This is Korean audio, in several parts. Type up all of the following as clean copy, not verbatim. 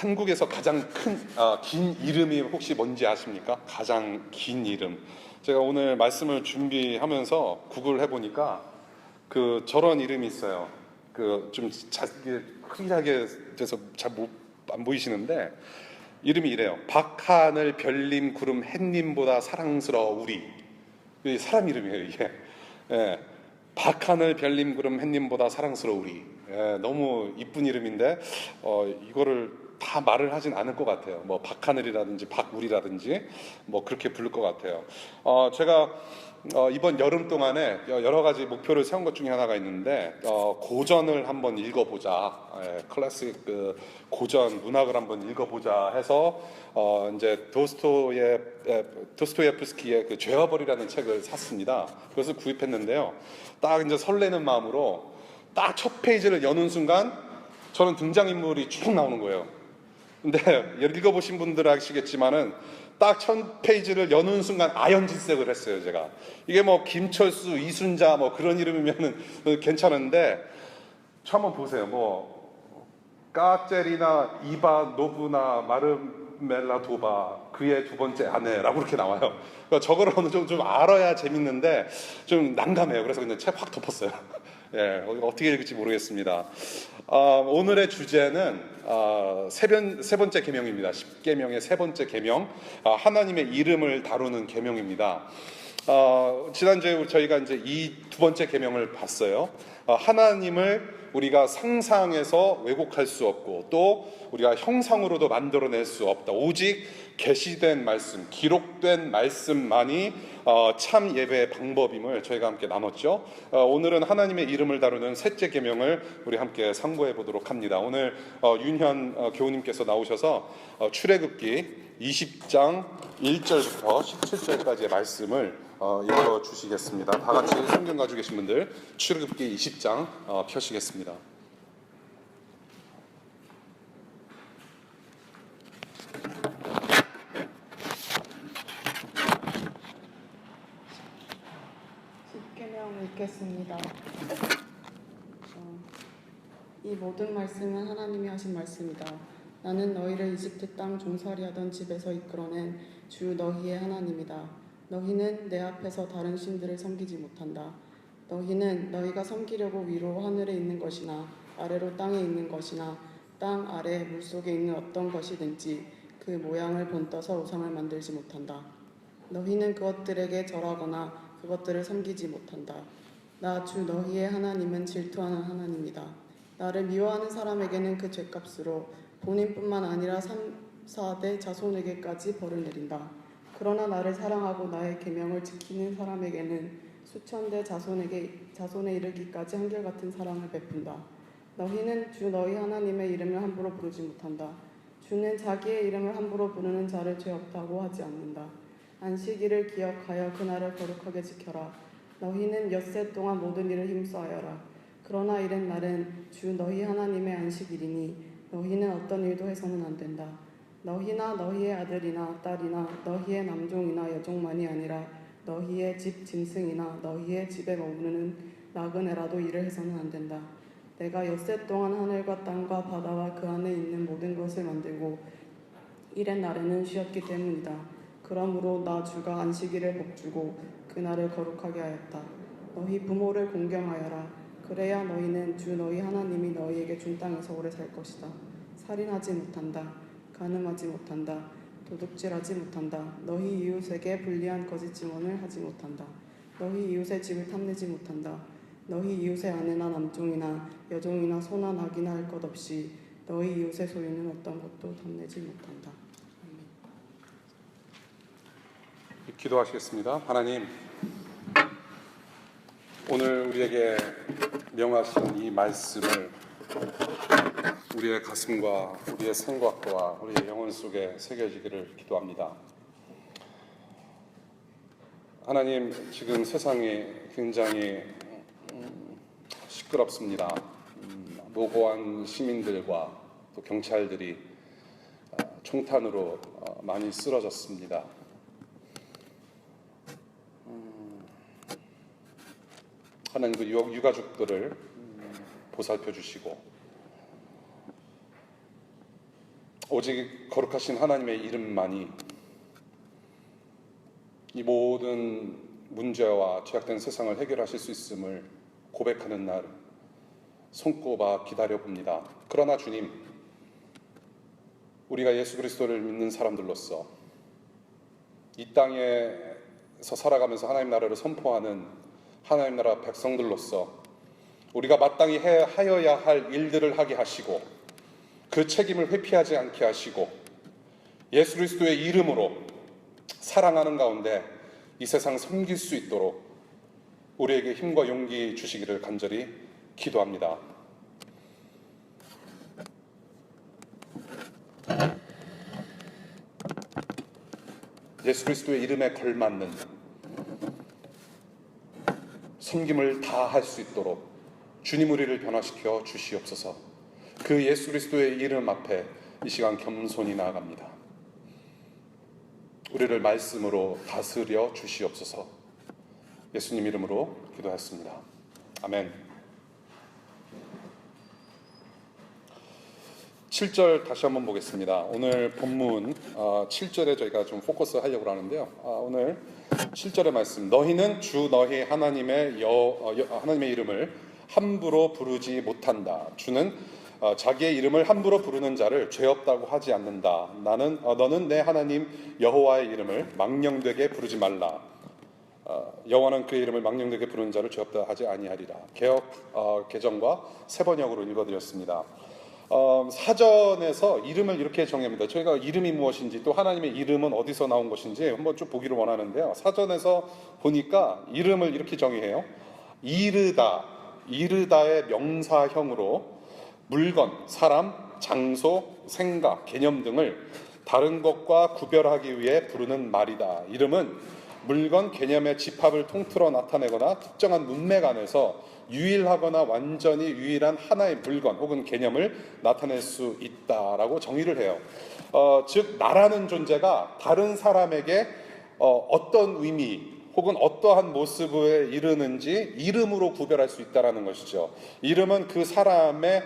한국에서 가장 긴 이름이 혹시 뭔지 아십니까? 가장 긴 이름. 제가 오늘 말씀을 준비하면서 구글 해보니까 저런 이름이 있어요. 좀 크리하게 돼서 잘 안 보이시는데 이름이 이래요. 박하늘 별님 구름 햇님보다 사랑스러우리. 이 사람 이름이에요, 이게. 예. 박하늘 별님 구름 햇님보다 사랑스러우리. 예, 너무 이쁜 이름인데 이거를 다 말을 하진 않을 것 같아요. 뭐 박하늘이라든지 박우리라든지 뭐 그렇게 부를 것 같아요. 제가 이번 여름 동안에 여러 가지 목표를 세운 것 중에 하나가 있는데 고전을 한번 읽어보자. 예, 클래식 고전 문학을 한번 읽어보자 해서 이제 도스토예프스키의 죄와벌이라는 책을 샀습니다. 그것을 구입했는데요. 딱 이제 설레는 마음으로 딱 첫 페이지를 여는 순간 저는 등장인물이 쭉 나오는 거예요. 근데 읽어보신 분들 아시겠지만은 딱 첫 페이지를 여는 순간 아연질색을 했어요, 제가. 이게 뭐 김철수, 이순자 뭐 그런 이름이면은 괜찮은데 한번 보세요. 뭐 까젤이나 이바노브나 마르멜라도바 그의 두 번째 아내라고 이렇게 나와요. 그러니까 저거를 어느 정도 좀 알아야 재밌는데 좀 난감해요. 그래서 그냥 책 확 덮었어요. 예, 어떻게 읽을지 모르겠습니다. 오늘의 주제는 세 번째 계명입니다. 10계명의 세 번째 계명, 하나님의 이름을 다루는 계명입니다. 지난주에 저희가 이제 이 두 번째 계명을 봤어요. 하나님을 우리가 상상해서 왜곡할 수 없고 또 우리가 형상으로도 만들어낼 수 없다. 오직 계시된 말씀, 기록된 말씀만이 참 예배의 방법임을 저희가 함께 나눴죠. 오늘은 하나님의 이름을 다루는 셋째 계명을 우리 함께 상고해 보도록 합니다. 오늘 윤현 교우님께서 나오셔서 출애굽기 20장 1절부터 17절까지의 말씀을 읽어주시겠습니다. 다 같이 성경 가지고 계신 분들 출애굽기 20장 펴시겠습니다. 읽겠습니다. 이 모든 말씀은 하나님이 하신 말씀이다. 나는 너희를 이집트 땅 종살이 하던 집에서 이끌어낸 주 너희의 하나님이다. 너희는 내 앞에서 다른 신들을 섬기지 못한다. 너희는 너희가 섬기려고 위로 하늘에 있는 것이나 아래로 땅에 있는 것이나 땅 아래 물속에 있는 어떤 것이든지 그 모양을 본떠서 우상을 만들지 못한다. 너희는 그것들에게 절하거나 그것들을 섬기지 못한다. 나 주 너희의 하나님은 질투하는 하나님이다. 나를 미워하는 사람에게는 그 죄값으로 본인뿐만 아니라 3, 4대 자손에게까지 벌을 내린다. 그러나 나를 사랑하고 나의 계명을 지키는 사람에게는 수천 대 자손에 이르기까지 한결같은 사랑을 베푼다. 너희는 주 너희 하나님의 이름을 함부로 부르지 못한다. 주는 자기의 이름을 함부로 부르는 자를 죄 없다고 하지 않는다. 안식일을 기억하여 그날을 거룩하게 지켜라. 너희는 엿새 동안 모든 일을 힘써하여라. 그러나 이른 날은 주 너희 하나님의 안식일이니 너희는 어떤 일도 해서는 안 된다. 너희나 너희의 아들이나 딸이나 너희의 남종이나 여종만이 아니라 너희의 집 짐승이나 너희의 집에 머무르는 나그네라도 일을 해서는 안 된다. 내가 엿새 동안 하늘과 땅과 바다와 그 안에 있는 모든 것을 만들고 이른 날에는 쉬었기 때문이다. 그러므로 나 주가 안식일을 복주고 그날을 거룩하게 하였다. 너희 부모를 공경하여라. 그래야 너희는 주 너희 하나님이 너희에게 준 땅에서 오래 살 것이다. 살인하지 못한다. 간음하지 못한다. 도둑질하지 못한다. 너희 이웃에게 불리한 거짓 증언을 하지 못한다. 너희 이웃의 집을 탐내지 못한다. 너희 이웃의 아내나 남종이나 여종이나 소나 낙이나 할 것 없이 너희 이웃의 소유는 어떤 것도 탐내지 못한다. 기도하시겠습니다. 하나님, 오늘 우리에게 명하신 이 말씀을 우리의 가슴과 우리의 생각과 우리의 영혼 속에 새겨지기를 기도합니다. 하나님, 지금 세상이 굉장히 시끄럽습니다. 무고한 시민들과 또 경찰들이 총탄으로 많이 쓰러졌습니다. 하나님, 그 유가족들을 보살펴 주시고 오직 거룩하신 하나님의 이름만이 이 모든 문제와 죄악된 세상을 해결하실 수 있음을 고백하는 날 손꼽아 기다려봅니다. 그러나 주님, 우리가 예수 그리스도를 믿는 사람들로서 이 땅에서 살아가면서 하나님 나라를 선포하는 하나님 나라 백성들로서 우리가 마땅히 하여야 할 일들을 하게 하시고 그 책임을 회피하지 않게 하시고 예수 그리스도의 이름으로 사랑하는 가운데 이 세상 섬길 수 있도록 우리에게 힘과 용기 주시기를 간절히 기도합니다. 예수 그리스도의 이름에 걸맞는 섬김을 다 할 수 있도록 주님 우리를 변화시켜 주시옵소서. 그 예수 그리스도의 이름 앞에 이 시간 겸손히 나아갑니다. 우리를 말씀으로 다스려 주시옵소서. 예수님 이름으로 기도했습니다. 아멘. 7절 다시 한번 보겠습니다. 오늘 본문 7절에 저희가 좀 포커스 하려고 하는데요. 오늘 7절의 말씀, 너희는 주 너희 하나님의 이름을 함부로 부르지 못한다. 주는 자기의 이름을 함부로 부르는 자를 죄 없다고 하지 않는다. 너는 내 하나님 여호와의 이름을 망령되게 부르지 말라. 여호와는 그의 이름을 망령되게 부르는 자를 죄 없다 하지 아니하리라. 개역 개정과 세번역으로 읽어드렸습니다. 사전에서 이름을 이렇게 정의합니다. 저희가 이름이 무엇인지 또 하나님의 이름은 어디서 나온 것인지 한번 좀 보기를 원하는데요. 사전에서 보니까 이름을 이렇게 정의해요. 이르다의 명사형으로 물건, 사람, 장소, 생각, 개념 등을 다른 것과 구별하기 위해 부르는 말이다. 이름은 물건, 개념의 집합을 통틀어 나타내거나 특정한 문맥 안에서 유일하거나 완전히 유일한 하나의 물건 혹은 개념을 나타낼 수 있다라고 정의를 해요. 즉 나라는 존재가 다른 사람에게 어떤 의미 혹은 어떠한 모습에 이르는지 이름으로 구별할 수 있다라는 것이죠. 이름은 그 사람의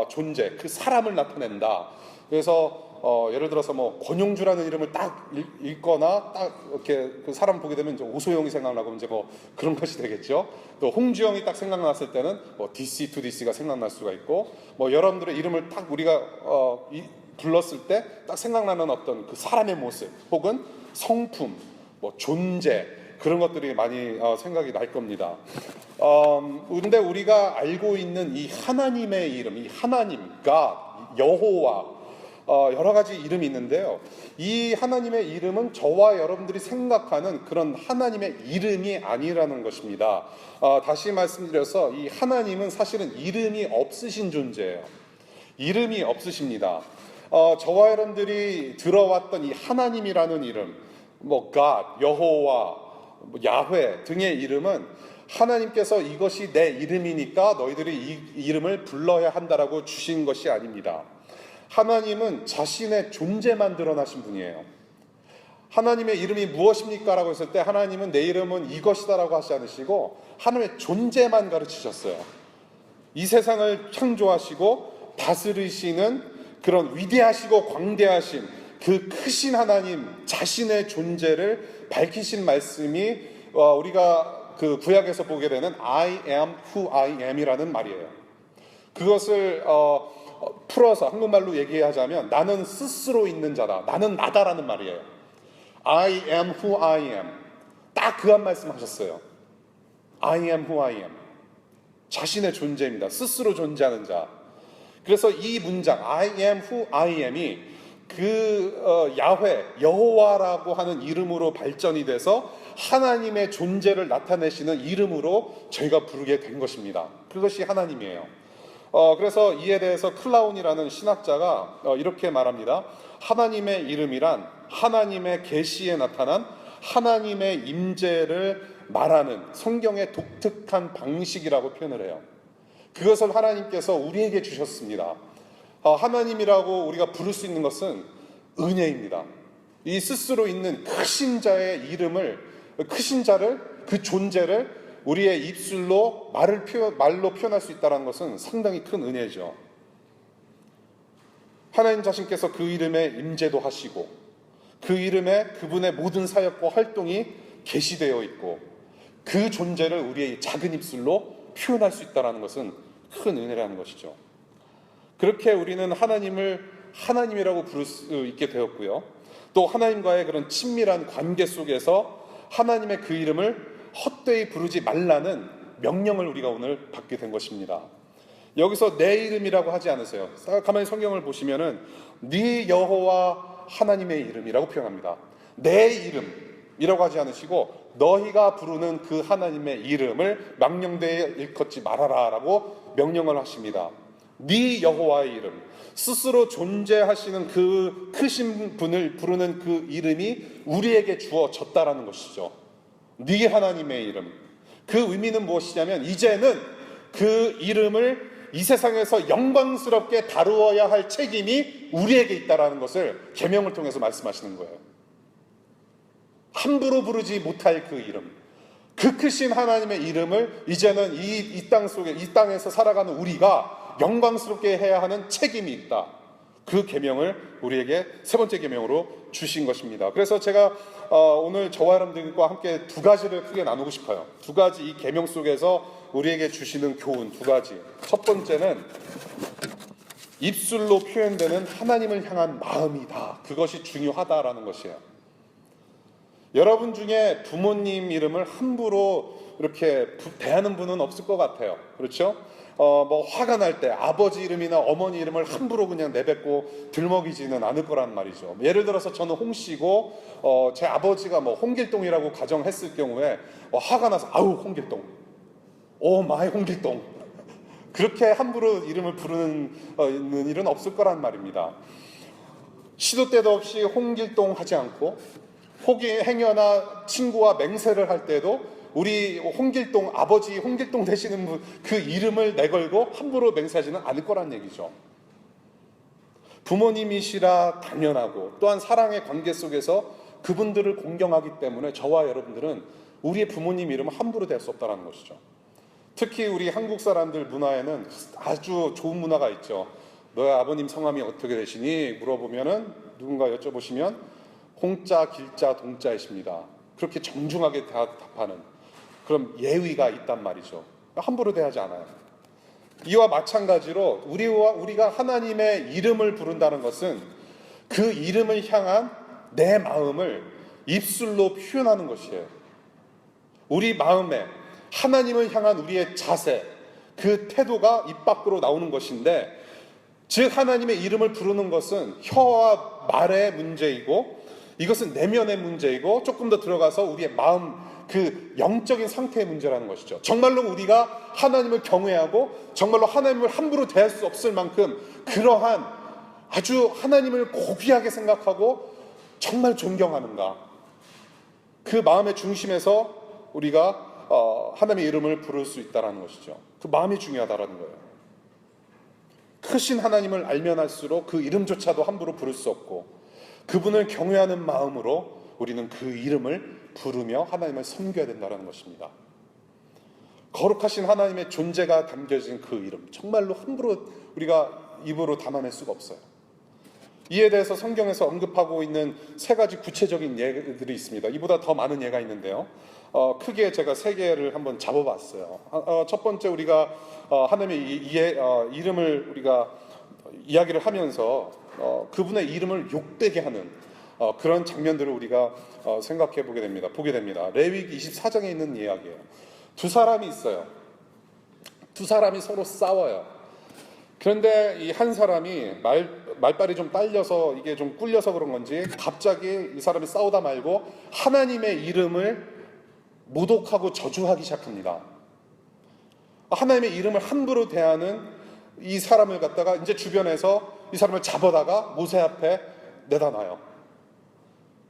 존재, 그 사람을 나타낸다. 그래서 예를 들어서 뭐 권용주라는 이름을 딱 읽거나 딱 이렇게 그 사람 보게 되면 이제 오소영이 생각나고 이제 뭐 그런 것이 되겠죠. 또 홍주영이 딱 생각났을 때는 뭐 DC to DC가 생각날 수가 있고, 뭐 여러분들의 이름을 딱 우리가 불렀을 때 딱 생각나는 어떤 그 사람의 모습 혹은 성품, 뭐 존재, 그런 것들이 많이 생각이 날 겁니다. 근데 우리가 알고 있는 이 하나님의 이름, 이 하나님, God, 여호와, 여러 가지 이름이 있는데요. 이 하나님의 이름은 저와 여러분들이 생각하는 그런 하나님의 이름이 아니라는 것입니다. 다시 말씀드려서 이 하나님은 사실은 이름이 없으신 존재예요. 이름이 없으십니다. 저와 여러분들이 들어왔던 이 하나님이라는 이름, 뭐 God, 여호와, 야훼 등의 이름은 하나님께서 이것이 내 이름이니까 너희들이 이 이름을 불러야 한다라고 주신 것이 아닙니다. 하나님은 자신의 존재만 드러나신 분이에요. 하나님의 이름이 무엇입니까? 라고 했을 때 하나님은 내 이름은 이것이다 라고 하지 않으시고 하나님의 존재만 가르치셨어요. 이 세상을 창조하시고 다스리시는 그런 위대하시고 광대하신 그 크신 하나님 자신의 존재를 밝히신 말씀이 우리가 그 구약에서 보게 되는 I am who I am 이라는 말이에요. 그것을 풀어서 한국말로 얘기하자면 나는 스스로 있는 자다, 나는 나다라는 말이에요. I am who I am. 딱 그 한 말씀 하셨어요. I am who I am. 자신의 존재입니다. 스스로 존재하는 자. 그래서 이 문장 I am who I am이 그 야훼, 여호와라고 하는 이름으로 발전이 돼서 하나님의 존재를 나타내시는 이름으로 저희가 부르게 된 것입니다. 그것이 하나님이에요. 그래서 이에 대해서 클라운이라는 신학자가 이렇게 말합니다. 하나님의 이름이란 하나님의 계시에 나타난 하나님의 임재를 말하는 성경의 독특한 방식이라고 표현을 해요. 그것을 하나님께서 우리에게 주셨습니다. 하나님이라고 우리가 부를 수 있는 것은 은혜입니다. 이 스스로 있는 크신 자의 이름을, 크신 자를, 그 존재를 우리의 입술로 말로 표현할 수 있다는 것은 상당히 큰 은혜죠. 하나님 자신께서 그 이름에 임재도 하시고 그 이름에 그분의 모든 사역과 활동이 계시되어 있고 그 존재를 우리의 작은 입술로 표현할 수 있다는 것은 큰 은혜라는 것이죠. 그렇게 우리는 하나님을 하나님이라고 부를 수 있게 되었고요. 또 하나님과의 그런 친밀한 관계 속에서 하나님의 그 이름을 헛되이 부르지 말라는 명령을 우리가 오늘 받게 된 것입니다. 여기서 내 이름이라고 하지 않으세요. 가만히 성경을 보시면은 네 여호와 하나님의 이름이라고 표현합니다. 내 이름이라고 하지 않으시고 너희가 부르는 그 하나님의 이름을 망령되이 일컫지 말아라 라고 명령을 하십니다. 네 여호와의 이름, 스스로 존재하시는 그 크신 분을 부르는 그 이름이 우리에게 주어졌다라는 것이죠. 네 하나님의 이름. 그 의미는 무엇이냐면 이제는 그 이름을 이 세상에서 영광스럽게 다루어야 할 책임이 우리에게 있다라는 것을 계명을 통해서 말씀하시는 거예요. 함부로 부르지 못할 그 이름, 그 크신 하나님의 이름을 이제는 이 땅 속에, 이 땅에서 살아가는 우리가 영광스럽게 해야 하는 책임이 있다. 그 계명을 우리에게 세 번째 계명으로 주신 것입니다. 그래서 제가 오늘 저와 여러분들과 함께 두 가지를 크게 나누고 싶어요. 두 가지 이 계명 속에서 우리에게 주시는 교훈 두 가지. 첫 번째는 입술로 표현되는 하나님을 향한 마음이다. 그것이 중요하다라는 것이에요. 여러분 중에 부모님 이름을 함부로 이렇게 대하는 분은 없을 것 같아요. 그렇죠? 뭐 화가 날 때 아버지 이름이나 어머니 이름을 함부로 그냥 내뱉고 들먹이지는 않을 거란 말이죠. 예를 들어서 저는 홍씨고 제 아버지가 뭐 홍길동이라고 가정했을 경우에 화가 나서 아우 홍길동, 오 마이 홍길동 그렇게 함부로 이름을 부르는 일은 없을 거란 말입니다. 시도 때도 없이 홍길동 하지 않고 혹이 행여나 친구와 맹세를 할 때도 우리 홍길동 아버지 홍길동 되시는 분 그 이름을 내걸고 함부로 맹세하지는 않을 거란 얘기죠. 부모님이시라 당연하고 또한 사랑의 관계 속에서 그분들을 공경하기 때문에 저와 여러분들은 우리의 부모님 이름을 함부로 댈 수 없다는 것이죠. 특히 우리 한국 사람들 문화에는 아주 좋은 문화가 있죠. 너의 아버님 성함이 어떻게 되시니? 물어보면은 누군가 여쭤보시면 홍자, 길자, 동자이십니다. 그렇게 정중하게 답하는 그런 예의가 있단 말이죠. 함부로 대하지 않아요. 이와 마찬가지로 우리가 하나님의 이름을 부른다는 것은 그 이름을 향한 내 마음을 입술로 표현하는 것이에요. 우리 마음에 하나님을 향한 우리의 자세, 그 태도가 입 밖으로 나오는 것인데, 즉 하나님의 이름을 부르는 것은 혀와 말의 문제이고 이것은 내면의 문제이고 조금 더 들어가서 우리의 마음, 그 영적인 상태의 문제라는 것이죠. 정말로 우리가 하나님을 경외하고 정말로 하나님을 함부로 대할 수 없을 만큼 그러한 아주 하나님을 고귀하게 생각하고 정말 존경하는가, 그 마음의 중심에서 우리가 하나님의 이름을 부를 수 있다는 것이죠. 그 마음이 중요하다는 거예요. 크신 하나님을 알면 할수록 그 이름조차도 함부로 부를 수 없고 그분을 경외하는 마음으로 우리는 그 이름을 부르며 하나님을 섬겨야 된다는 것입니다. 거룩하신 하나님의 존재가 담겨진 그 이름, 정말로 함부로 우리가 입으로 담아낼 수가 없어요. 이에 대해서 성경에서 언급하고 있는 세 가지 구체적인 예들이 있습니다. 이보다 더 많은 예가 있는데요. 크게 제가 세 개를 한번 잡아봤어요. 첫 번째, 우리가 하나님의 이름을 우리가 이야기를 하면서 그분의 이름을 욕되게 하는 그런 장면들을 우리가 생각해 보게 됩니다. 레위기 24장에 있는 이야기예요. 두 사람이 있어요. 두 사람이 서로 싸워요. 그런데 이 한 사람이 말빨이 좀 딸려서 이게 좀 꿀려서 그런 건지 갑자기 이 사람이 싸우다 말고 하나님의 이름을 모독하고 저주하기 시작합니다. 하나님의 이름을 함부로 대하는 이 사람을 갖다가 이제 주변에서 이 사람을 잡아다가 모세 앞에 내다 놔요.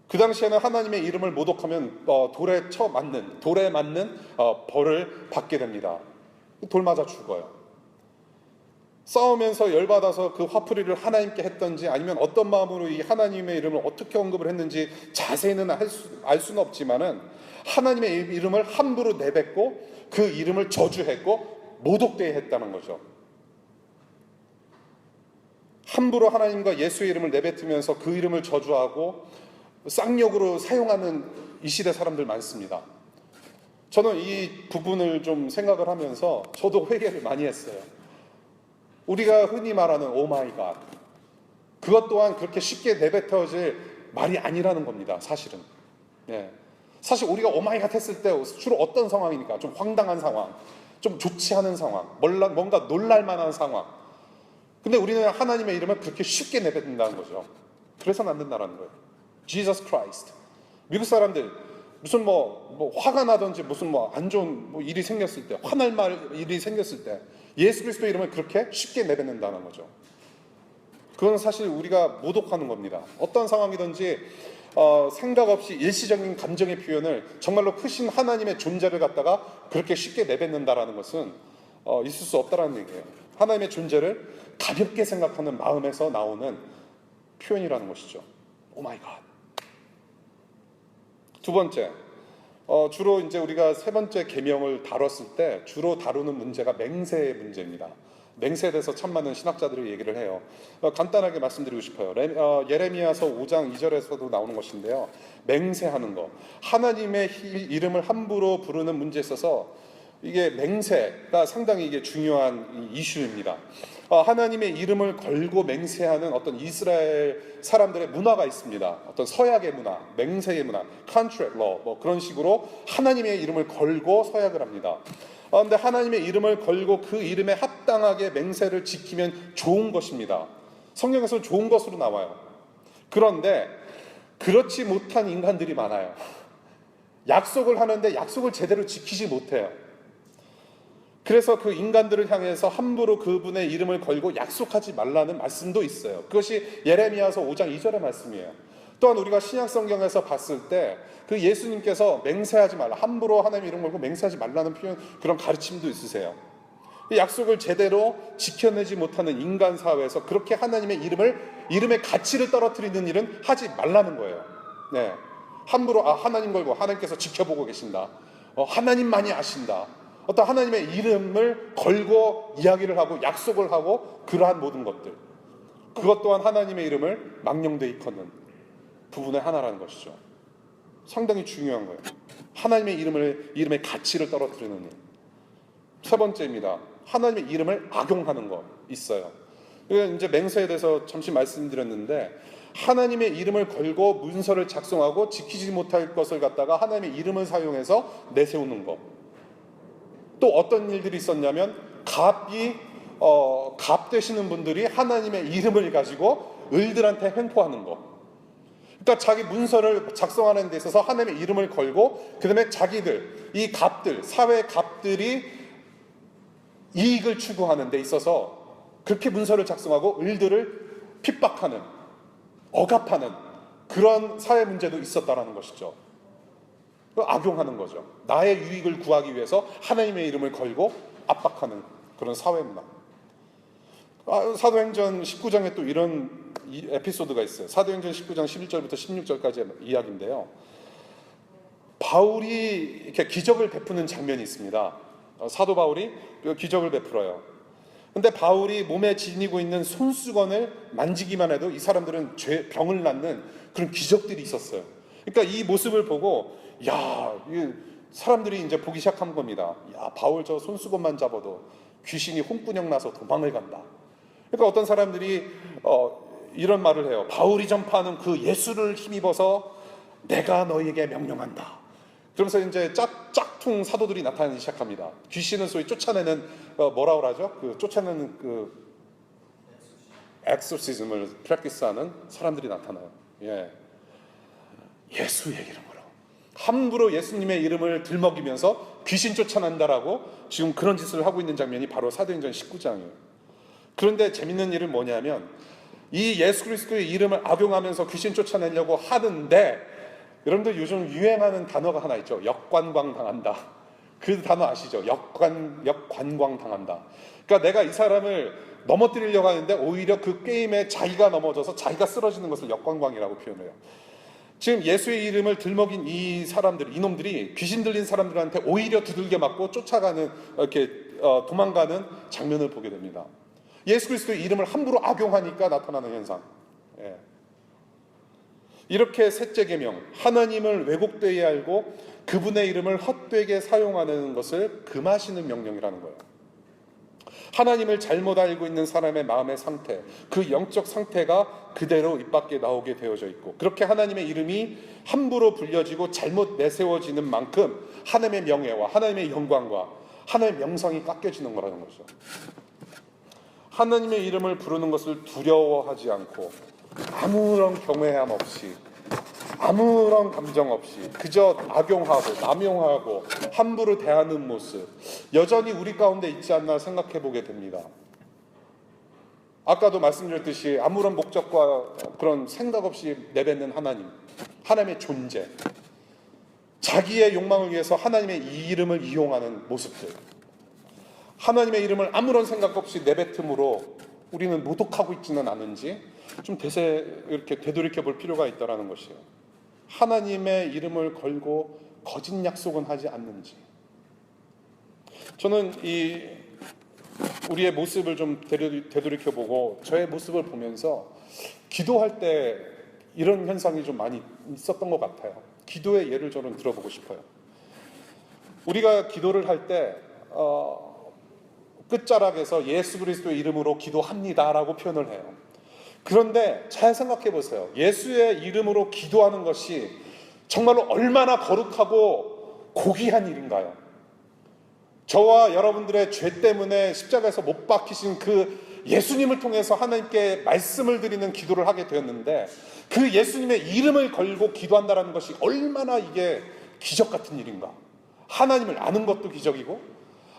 그 당시에는 하나님의 이름을 모독하면 돌에 맞는 벌을 받게 됩니다. 돌 맞아 죽어요. 싸우면서 열받아서 그 화풀이를 하나님께 했던지 아니면 어떤 마음으로 이 하나님의 이름을 어떻게 언급을 했는지 자세히는 알 수는 없지만은 하나님의 이름을 함부로 내뱉고 그 이름을 저주했고 모독되게 했다는 거죠. 함부로 하나님과 예수의 이름을 내뱉으면서 그 이름을 저주하고 쌍욕으로 사용하는 이 시대 사람들 많습니다. 저는 이 부분을 좀 생각을 하면서 저도 회개를 많이 했어요. 우리가 흔히 말하는 오 마이 갓, 그것 또한 그렇게 쉽게 내뱉어질 말이 아니라는 겁니다. 사실은. 예. 사실 우리가 오 마이 갓 했을 때 주로 어떤 상황이니까? 좀 황당한 상황, 좀 좋지 않은 상황, 뭔가 놀랄 만한 상황. 근데 우리는 하나님의 이름을 그렇게 쉽게 내뱉는다는 거죠. 그래서는 안 된다는 거예요. Jesus Christ. 미국 사람들 무슨 뭐 화가 나든지 무슨 뭐 안 좋은 일이 생겼을 때, 화날 일이 생겼을 때 예수 그리스도 이름을 그렇게 쉽게 내뱉는다는 거죠. 그건 사실 우리가 모독하는 겁니다. 어떤 상황이든지 생각 없이 일시적인 감정의 표현을 정말로 크신 하나님의 존재를 갖다가 그렇게 쉽게 내뱉는다라는 것은 있을 수 없다라는 얘기예요. 하나님의 존재를 가볍게 생각하는 마음에서 나오는 표현이라는 것이죠. 오 마이 갓. 두 번째, 주로 이제 우리가 세 번째 계명을 다뤘을 때 주로 다루는 문제가 맹세의 문제입니다. 맹세에 대해서 참 많은 신학자들이 얘기를 해요. 간단하게 말씀드리고 싶어요. 예레미야서 5장 2절에서도 나오는 것인데요. 맹세하는 것, 하나님의 이름을 함부로 부르는 문제에 있어서 이게 맹세가 상당히 이게 중요한 이슈입니다. 하나님의 이름을 걸고 맹세하는 어떤 이스라엘 사람들의 문화가 있습니다. 어떤 서약의 문화, 맹세의 문화, contract law 뭐 그런 식으로 하나님의 이름을 걸고 서약을 합니다. 그런데 하나님의 이름을 걸고 그 이름에 합당하게 맹세를 지키면 좋은 것입니다. 성경에서는 좋은 것으로 나와요. 그런데 그렇지 못한 인간들이 많아요. 약속을 하는데 약속을 제대로 지키지 못해요. 그래서 그 인간들을 향해서 함부로 그분의 이름을 걸고 약속하지 말라는 말씀도 있어요. 그것이 예레미야서 5장 2절의 말씀이에요. 또한 우리가 신약 성경에서 봤을 때 그 예수님께서 맹세하지 말라, 함부로 하나님의 이름 걸고 맹세하지 말라는 표현, 그런 가르침도 있으세요. 이 약속을 제대로 지켜내지 못하는 인간 사회에서 그렇게 하나님의 이름의 가치를 떨어뜨리는 일은 하지 말라는 거예요. 네. 함부로 하나님 걸고 하나님께서 지켜보고 계신다. 하나님만이 아신다. 어떤 하나님의 이름을 걸고 이야기를 하고 약속을 하고 그러한 모든 것들, 그것 또한 하나님의 이름을 망령되이 일컫는 부분의 하나라는 것이죠. 상당히 중요한 거예요. 하나님의 이름의 가치를 떨어뜨리는 일. 세 번째입니다. 하나님의 이름을 악용하는 거 있어요. 이제 맹세에 대해서 잠시 말씀드렸는데, 하나님의 이름을 걸고 문서를 작성하고 지키지 못할 것을 갖다가 하나님의 이름을 사용해서 내세우는 것. 또 어떤 일들이 있었냐면, 갑 되시는 분들이 하나님의 이름을 가지고 을들한테 횡포하는 것. 그러니까 자기 문서를 작성하는 데 있어서 하나님의 이름을 걸고, 그 다음에 자기들, 이 갑들, 사회 갑들이 이익을 추구하는 데 있어서 그렇게 문서를 작성하고 을들을 핍박하는, 억압하는 그런 사회 문제도 있었다라는 것이죠. 악용하는 거죠. 나의 유익을 구하기 위해서 하나님의 이름을 걸고 압박하는 그런 사회 문화. 사도행전 19장에 또 이런 에피소드가 있어요. 사도행전 19장 11절부터 16절까지의 이야기인데요. 바울이 이렇게 기적을 베푸는 장면이 있습니다. 사도 바울이 기적을 베풀어요. 근데 바울이 몸에 지니고 있는 손수건을 만지기만 해도 이 사람들은 병을 낫는 그런 기적들이 있었어요. 그러니까 이 모습을 보고, 사람들이 이제 보기 시작한 겁니다. 바울 저 손수건만 잡아도 귀신이 홍군형 나서 도망을 간다. 그러니까 어떤 사람들이 이런 말을 해요. 바울이 전파하는 그 예수를 힘입어서 내가 너희에게 명령한다. 그러면서 이제 짝퉁 사도들이 나타나기 시작합니다. 귀신은 소위 쫓아내는 뭐라 그러죠? 쫓아내는 엑소시즘을 프랙티스하는 사람들이 나타나요. 예수의 이름으로 함부로 예수님의 이름을 들먹이면서 귀신 쫓아낸다라고 지금 그런 짓을 하고 있는 장면이 바로 사도행전 19장이에요. 그런데 재밌는 일은 뭐냐면, 이 예수 그리스도의 이름을 악용하면서 귀신 쫓아내려고 하는데, 여러분들 요즘 유행하는 단어가 하나 있죠. 역관광 당한다. 그 단어 아시죠? 역관광 당한다. 그러니까 내가 이 사람을 넘어뜨리려고 하는데 오히려 그 게임에 자기가 넘어져서 자기가 쓰러지는 것을 역관광이라고 표현해요. 지금 예수의 이름을 들먹인 이 사람들, 이놈들이 귀신 들린 사람들한테 오히려 두들겨 맞고 쫓아가는, 이렇게 도망가는 장면을 보게 됩니다. 예수 그리스도의 이름을 함부로 악용하니까 나타나는 현상. 예. 이렇게 셋째 계명, 하나님을 왜곡되게 알고 그분의 이름을 헛되게 사용하는 것을 금하시는 명령이라는 거예요. 하나님을 잘못 알고 있는 사람의 마음의 상태, 그 영적 상태가 그대로 입 밖에 나오게 되어져 있고, 그렇게 하나님의 이름이 함부로 불려지고 잘못 내세워지는 만큼 하나님의 명예와 하나님의 영광과 하나님의 명성이 깎여지는 거라는 거죠. 하나님의 이름을 부르는 것을 두려워하지 않고 아무런 경외함 없이, 아무런 감정 없이 그저 악용하고 남용하고 함부로 대하는 모습, 여전히 우리 가운데 있지 않나 생각해 보게 됩니다. 아까도 말씀드렸듯이 아무런 목적과 그런 생각 없이 내뱉는 하나님, 하나님의 존재, 자기의 욕망을 위해서 하나님의 이 이름을 이용하는 모습들, 하나님의 이름을 아무런 생각 없이 내뱉음으로 우리는 모독하고 있지는 않은지 좀 이렇게 되돌이켜 볼 필요가 있다는 것이에요. 하나님의 이름을 걸고 거짓 약속은 하지 않는지. 저는 우리의 모습을 좀 되돌이켜 보고 저의 모습을 보면서 기도할 때 이런 현상이 좀 많이 있었던 것 같아요. 기도의 예를 저는 들어보고 싶어요. 우리가 기도를 할 때 끝자락에서 예수 그리스도의 이름으로 기도합니다라고 표현을 해요. 그런데 잘 생각해 보세요. 예수의 이름으로 기도하는 것이 정말로 얼마나 거룩하고 고귀한 일인가요? 저와 여러분들의 죄 때문에 십자가에서 못 박히신 그 예수님을 통해서 하나님께 말씀을 드리는 기도를 하게 되었는데, 그 예수님의 이름을 걸고 기도한다는 것이 얼마나 이게 기적 같은 일인가. 하나님을 아는 것도 기적이고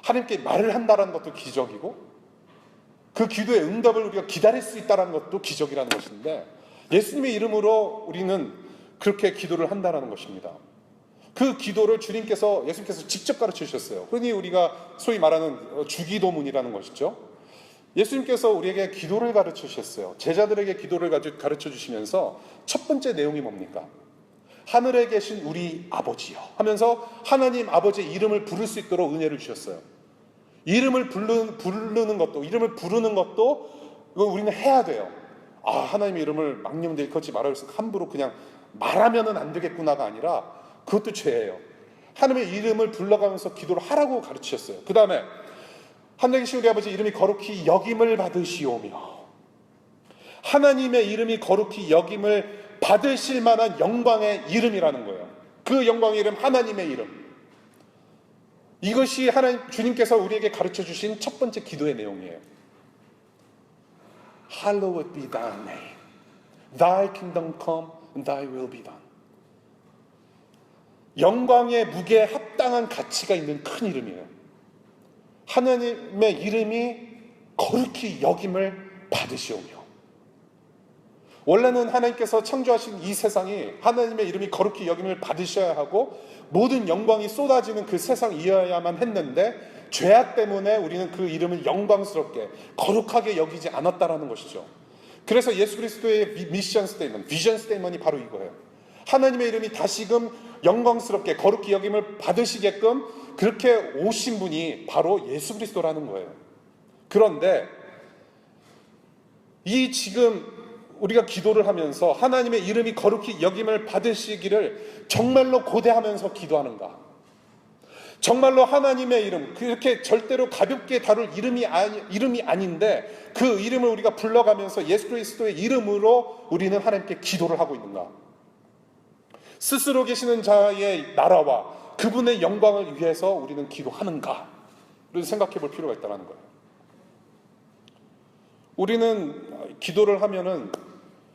하나님께 말을 한다는 것도 기적이고, 그 기도의 응답을 우리가 기다릴 수 있다는 것도 기적이라는 것인데, 예수님의 이름으로 우리는 그렇게 기도를 한다는 것입니다. 그 기도를 예수님께서 직접 가르쳐 주셨어요. 흔히 우리가 소위 말하는 주기도문이라는 것이죠. 예수님께서 우리에게 기도를 가르쳐 주셨어요. 제자들에게 기도를 가르쳐 주시면서 첫 번째 내용이 뭡니까? 하늘에 계신 우리 아버지요 하면서 하나님 아버지의 이름을 부를 수 있도록 은혜를 주셨어요. 이름을 부르는 것도, 이름을 부르는 것도 이거 우리는 해야 돼요. 하나님의 이름을 망령되이 걷지 말아요. 그래서 함부로 그냥 말하면은 안 되겠구나가 아니라 그것도 죄예요. 하나님의 이름을 불러가면서 기도를 하라고 가르치셨어요. 그 다음에 하늘에 계신 우리 아버지 이름이 거룩히 여김을 받으시오며, 하나님의 이름이 거룩히 여김을 받으실 만한 영광의 이름이라는 거예요. 그 영광의 이름, 하나님의 이름. 이것이 주님께서 우리에게 가르쳐 주신 첫 번째 기도의 내용이에요. Hallowed be thy name. Thy kingdom come and thy will be done. 영광의 무게에 합당한 가치가 있는 큰 이름이에요. 하나님의 이름이 거룩히 여김을 받으시오며. 원래는 하나님께서 창조하신 이 세상이 하나님의 이름이 거룩히 여김을 받으셔야 하고 모든 영광이 쏟아지는 그 세상이어야만 했는데, 죄악 때문에 우리는 그 이름을 영광스럽게 거룩하게 여기지 않았다라는 것이죠. 그래서 예수 그리스도의 미션 스테이먼트, 비전 스테이먼트이 바로 이거예요. 하나님의 이름이 다시금 영광스럽게 거룩히 여김을 받으시게끔 그렇게 오신 분이 바로 예수 그리스도라는 거예요. 그런데 지금 우리가 기도를 하면서 하나님의 이름이 거룩히 여김을 받으시기를 정말로 고대하면서 기도하는가? 정말로 하나님의 이름, 그렇게 절대로 가볍게 다룰 이름이 아닌데 그 이름을 우리가 불러가면서 예수 그리스도의 이름으로 우리는 하나님께 기도를 하고 있는가? 스스로 계시는 자의 나라와 그분의 영광을 위해서 우리는 기도하는가? 우리는 생각해 볼 필요가 있다는 거예요. 우리는 기도를 하면은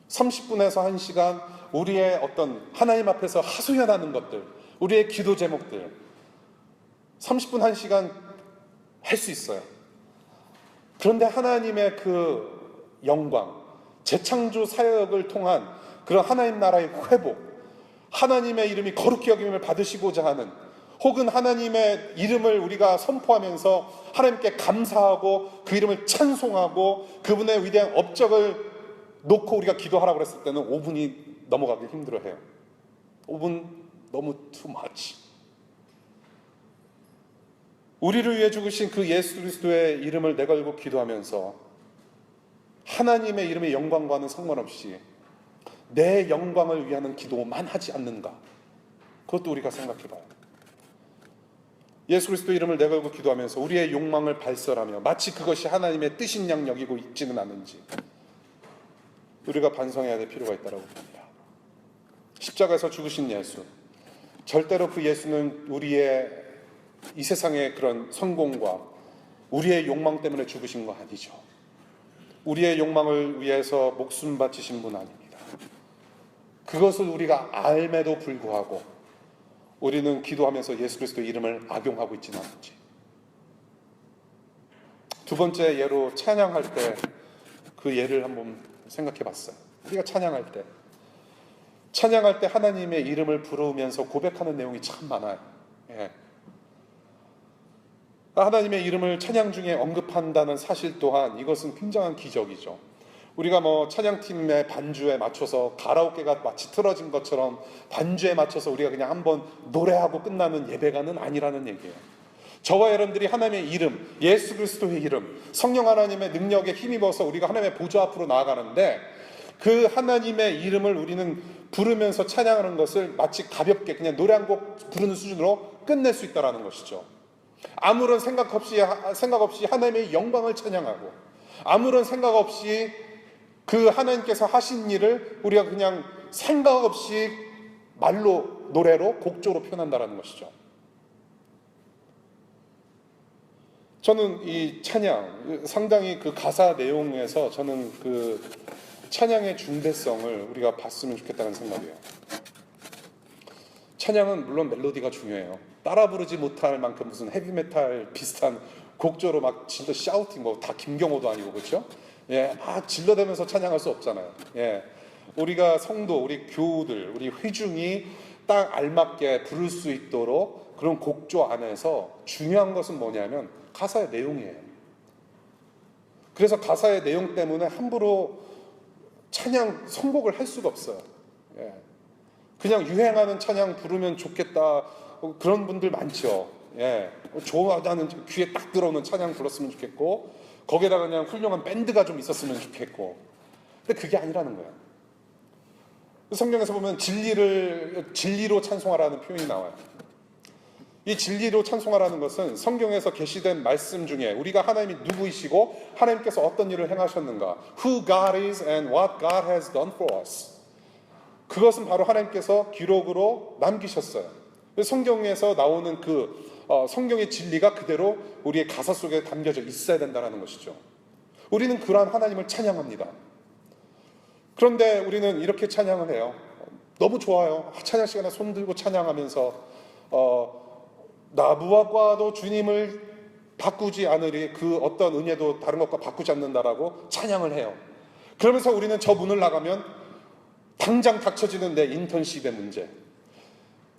30분에서 1시간 우리의 어떤 하나님 앞에서 하소연하는 것들, 우리의 기도 제목들 30분 1시간 할 수 있어요. 그런데 하나님의 그 영광, 재창조 사역을 통한 그런 하나님 나라의 회복, 하나님의 이름이 거룩히 여김을 받으시고자 하는, 혹은 하나님의 이름을 우리가 선포하면서 하나님께 감사하고 그 이름을 찬송하고 그분의 위대한 업적을 놓고 우리가 기도하라고 그랬을 때는 5분이 넘어가기 힘들어해요. 5분 너무 too much. 우리를 위해 죽으신 그 예수 그리스도의 이름을 내걸고 기도하면서 하나님의 이름의 영광과는 상관없이 내 영광을 위하는 기도만 하지 않는가? 그것도 우리가 생각해 봐요. 예수 그리스도 이름을 내걸고 기도하면서 우리의 욕망을 발설하며 마치 그것이 하나님의 뜻인 양 여기고 있지는 않은지 우리가 반성해야 될 필요가 있다고 봅니다. 십자가에서 죽으신 예수, 절대로 그 예수는 우리의 이 세상의 그런 성공과 우리의 욕망 때문에 죽으신 거 아니죠. 우리의 욕망을 위해서 목숨 바치신 분 아닙니다. 그것을 우리가 알매도 불구하고 우리는 기도하면서 예수 그리스도 이름을 악용하고 있지는 않은지. 두 번째 예로 찬양할 때 그 예를 한번 생각해 봤어요. 우리가 찬양할 때 하나님의 이름을 부르면서 고백하는 내용이 참 많아요. 예. 하나님의 이름을 찬양 중에 언급한다는 사실 또한 이것은 굉장한 기적이죠. 우리가 찬양팀의 반주에 맞춰서 가라오케가 마치 틀어진 것처럼 반주에 맞춰서 우리가 그냥 한번 노래하고 끝나는 예배가는 아니라는 얘기예요. 저와 여러분들이 하나님의 이름, 예수 그리스도의 이름, 성령 하나님의 능력에 힘입어서 우리가 하나님의 보좌 앞으로 나아가는데 그 하나님의 이름을 우리는 부르면서 찬양하는 것을 마치 가볍게 그냥 노래 한 곡 부르는 수준으로 끝낼 수 있다는 것이죠. 아무런 생각 없이 하나님의 영광을 찬양하고 아무런 생각 없이 그 하나님께서 하신 일을 우리가 그냥 생각 없이 말로, 노래로, 곡조로 표현한다는 것이죠. 저는 이 찬양, 상당히 그 가사 내용에서 저는 그 찬양의 중대성을 우리가 봤으면 좋겠다는 생각이에요. 찬양은 물론 멜로디가 중요해요. 따라 부르지 못할 만큼 무슨 헤비메탈 비슷한 곡조로 막 진짜 샤우팅 다 김경호도 아니고 그렇죠? 예, 막 질러대면서 찬양할 수 없잖아요. 예, 우리가 성도, 우리 교우들, 우리 회중이 딱 알맞게 부를 수 있도록 그런 곡조 안에서 중요한 것은 뭐냐면 가사의 내용이에요. 그래서 가사의 내용 때문에 함부로 찬양 선곡을 할 수가 없어요. 예. 그냥 유행하는 찬양 부르면 좋겠다 그런 분들 많죠. 예. 좋아하는 귀에 딱 들어오는 찬양 불렀으면 좋겠고 거기에다가 그냥 훌륭한 밴드가 좀 있었으면 좋겠고 근데 그게 아니라는 거예요. 성경에서 보면 진리로 찬송하라는 표현이 나와요. 이 진리로 찬송하라는 것은 성경에서 계시된 말씀 중에 우리가 하나님이 누구이시고 하나님께서 어떤 일을 행하셨는가, Who God is and what God has done for us. 그것은 바로 하나님께서 기록으로 남기셨어요. 성경에서 나오는 그 성경의 진리가 그대로 우리의 가사 속에 담겨져 있어야 된다는 것이죠. 우리는 그러한 하나님을 찬양합니다. 그런데 우리는 이렇게 찬양을 해요. 너무 좋아요. 찬양 시간에 손 들고 찬양하면서 나 무엇과도 주님을 바꾸지 않으리 그 어떤 은혜도 다른 것과 바꾸지 않는다라고 찬양을 해요. 그러면서 우리는 저 문을 나가면 당장 닥쳐지는 내 인턴십의 문제,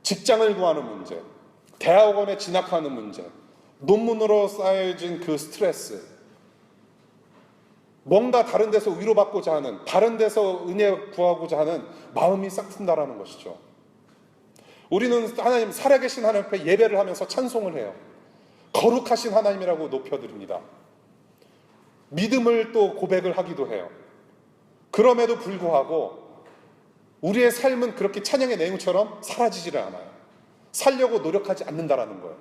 직장을 구하는 문제, 대학원에 진학하는 문제, 논문으로 쌓여진 그 스트레스, 뭔가 다른 데서 위로받고자 하는, 다른 데서 은혜 구하고자 하는 마음이 싹 튼다라는 것이죠. 우리는 하나님, 살아계신 하나님 앞에 예배를 하면서 찬송을 해요. 거룩하신 하나님이라고 높여드립니다. 믿음을 또 고백을 하기도 해요. 그럼에도 불구하고 우리의 삶은 그렇게 찬양의 내용처럼 사라지지를 않아요. 살려고 노력하지 않는다라는 거예요.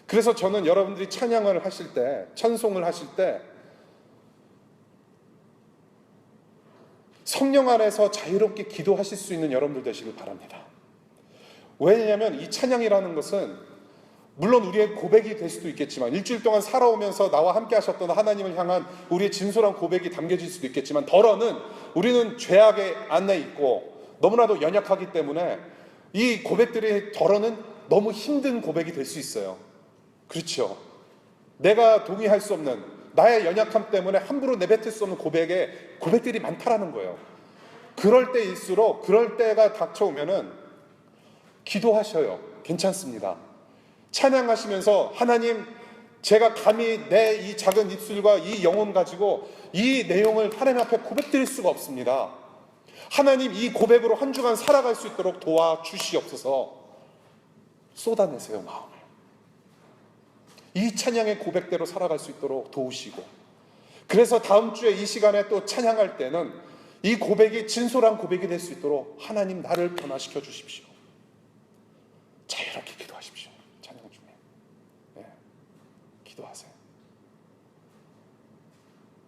그래서 저는 여러분들이 찬양을 하실 때, 찬송을 하실 때 성령 안에서 자유롭게 기도하실 수 있는 여러분들 되시길 바랍니다. 왜냐하면 이 찬양이라는 것은 물론 우리의 고백이 될 수도 있겠지만 일주일 동안 살아오면서 나와 함께 하셨던 하나님을 향한 우리의 진솔한 고백이 담겨질 수도 있겠지만 덜어는 우리는 죄악의 안에 있고 너무나도 연약하기 때문에 이 고백들이 덜어는 너무 힘든 고백이 될 수 있어요. 그렇죠. 내가 동의할 수 없는 나의 연약함 때문에 함부로 내뱉을 수 없는 고백들이 많다라는 거예요. 그럴 때일수록 그럴 때가 닥쳐오면은 기도하셔요. 괜찮습니다. 찬양하시면서 하나님, 제가 감히 내 이 작은 입술과 이 영혼 가지고 이 내용을 하나님 앞에 고백드릴 수가 없습니다. 하나님, 이 고백으로 한 주간 살아갈 수 있도록 도와주시옵소서. 쏟아내세요, 마음을. 이 찬양의 고백대로 살아갈 수 있도록 도우시고, 그래서 다음 주에 이 시간에 또 찬양할 때는 이 고백이 진솔한 고백이 될 수 있도록 하나님 나를 변화시켜 주십시오. 자유롭게 기도하십시오. 찬양 중에. 네. 기도하세요.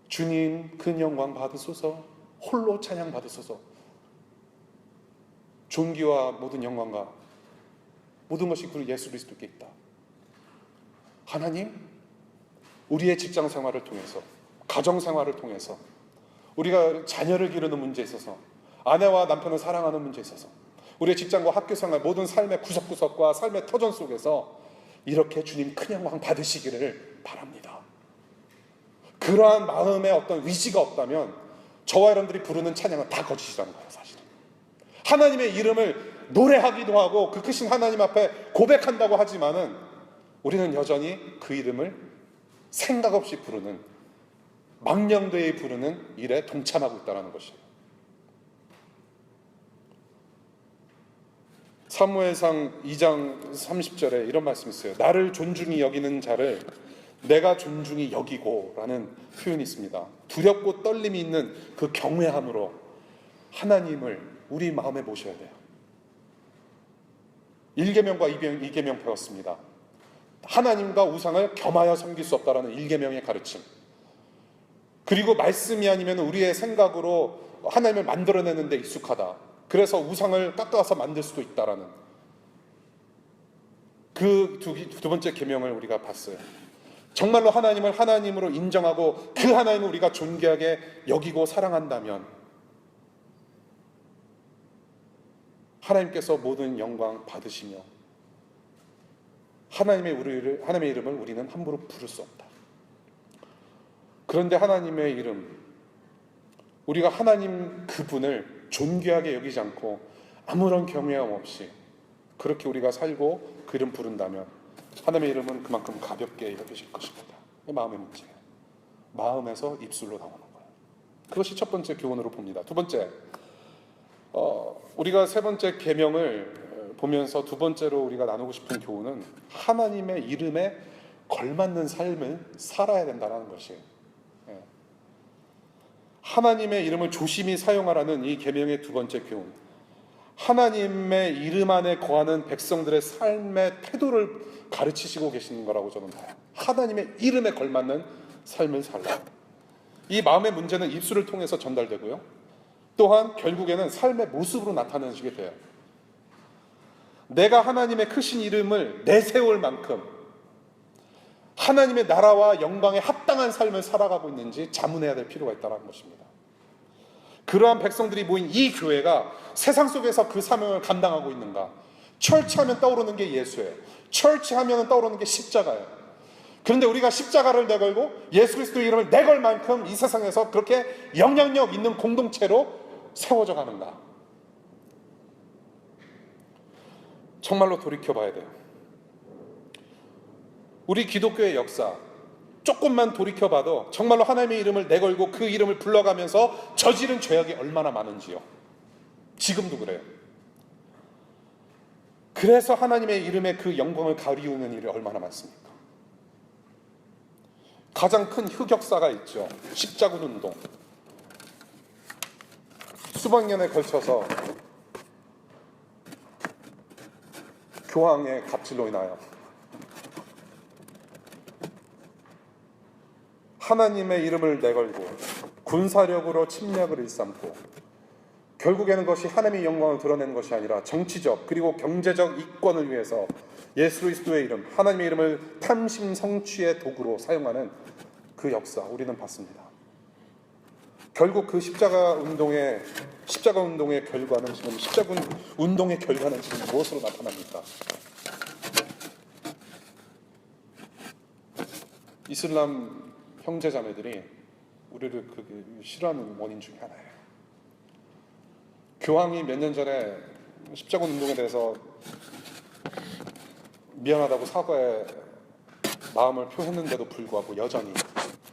주님 큰 영광 받으소서. 홀로 찬양 받으소서. 존귀와 모든 영광과 모든 것이 그 예수 그리스도께 있다. 하나님, 우리의 직장 생활을 통해서, 가정 생활을 통해서, 우리가 자녀를 기르는 문제에 있어서, 아내와 남편을 사랑하는 문제에 있어서, 우리의 직장과 학교 생활, 모든 삶의 구석구석과 삶의 터전 속에서 이렇게 주님 큰 영광 받으시기를 바랍니다. 그러한 마음에 어떤 의지가 없다면 저와 여러분들이 부르는 찬양은 다 거짓이라는 거예요, 사실은. 하나님의 이름을 노래하기도 하고 그 크신 하나님 앞에 고백한다고 하지만은 우리는 여전히 그 이름을 생각 없이 부르는, 망령되이 부르는 일에 동참하고 있다는 것이에요. 사무엘상 2장 30절에 이런 말씀이 있어요. 나를 존중히 여기는 자를 내가 존중히 여기고 라는 표현이 있습니다. 두렵고 떨림이 있는 그 경외함으로 하나님을 우리 마음에 모셔야 돼요. 1계명과 2계명 배웠습니다. 하나님과 우상을 겸하여 섬길 수 없다라는 1계명의 가르침. 그리고 말씀이 아니면 우리의 생각으로 하나님을 만들어내는 데 익숙하다. 그래서 우상을 깎아서 만들 수도 있다라는 그 두 번째 계명을 우리가 봤어요. 정말로 하나님을 하나님으로 인정하고 그 하나님을 우리가 존귀하게 여기고 사랑한다면 하나님께서 모든 영광 받으시며 하나님의 이름을 우리는 함부로 부를 수 없다. 그런데 하나님의 이름, 우리가 하나님 그분을 존귀하게 여기지 않고 아무런 경외함 없이 그렇게 우리가 살고 그 이름 부른다면 하나님의 이름은 그만큼 가볍게 여기실 것입니다. 마음의 문제예요. 마음에서 입술로 나오는 거예요. 그것이 첫 번째 교훈으로 봅니다. 두 번째, 우리가 세 번째 계명을 보면서 두 번째로 우리가 나누고 싶은 교훈은 하나님의 이름에 걸맞는 삶을 살아야 된다는 것이에요. 하나님의 이름을 조심히 사용하라는 이 계명의 두 번째 교훈. 하나님의 이름 안에 거하는 백성들의 삶의 태도를 가르치시고 계시는 거라고 저는 봐요. 하나님의 이름에 걸맞는 삶을 살라. 이 마음의 문제는 입술을 통해서 전달되고요. 또한 결국에는 삶의 모습으로 나타내시게 돼요. 내가 하나님의 크신 이름을 내세울 만큼 하나님의 나라와 영광에 합당한 삶을 살아가고 있는지 자문해야 될 필요가 있다는 것입니다. 그러한 백성들이 모인 이 교회가 세상 속에서 그 사명을 감당하고 있는가? 철치하면 떠오르는 게 예수예요. 철치하면 떠오르는 게 십자가예요. 그런데 우리가 십자가를 내걸고 예수 그리스도의 이름을 내걸 만큼 이 세상에서 그렇게 영향력 있는 공동체로 세워져 가는가? 정말로 돌이켜봐야 돼요. 우리 기독교의 역사 조금만 돌이켜봐도 정말로 하나님의 이름을 내걸고 그 이름을 불러가면서 저지른 죄악이 얼마나 많은지요. 지금도 그래요. 그래서 하나님의 이름의 그 영광을 가리우는 일이 얼마나 많습니까? 가장 큰 흑역사가 있죠. 십자군 운동. 수백 년에 걸쳐서 교황의 갑질로 인하여 하나님의 이름을 내걸고 군사력으로 침략을 일삼고 결국에는 그것이 하나님의 영광을 드러내는 것이 아니라 정치적 그리고 경제적 이권을 위해서 예수 그리스도의 이름, 하나님의 이름을 탐심 성취의 도구로 사용하는 그 역사 우리는 봤습니다. 결국 그 십자가 운동의 결과는 지금 무엇으로 나타납니까? 이슬람 형제자매들이 우리를 싫어하는 원인 중에 하나예요. 교황이 몇 년 전에 십자군 운동에 대해서 미안하다고 사과의 마음을 표했는데도 불구하고 여전히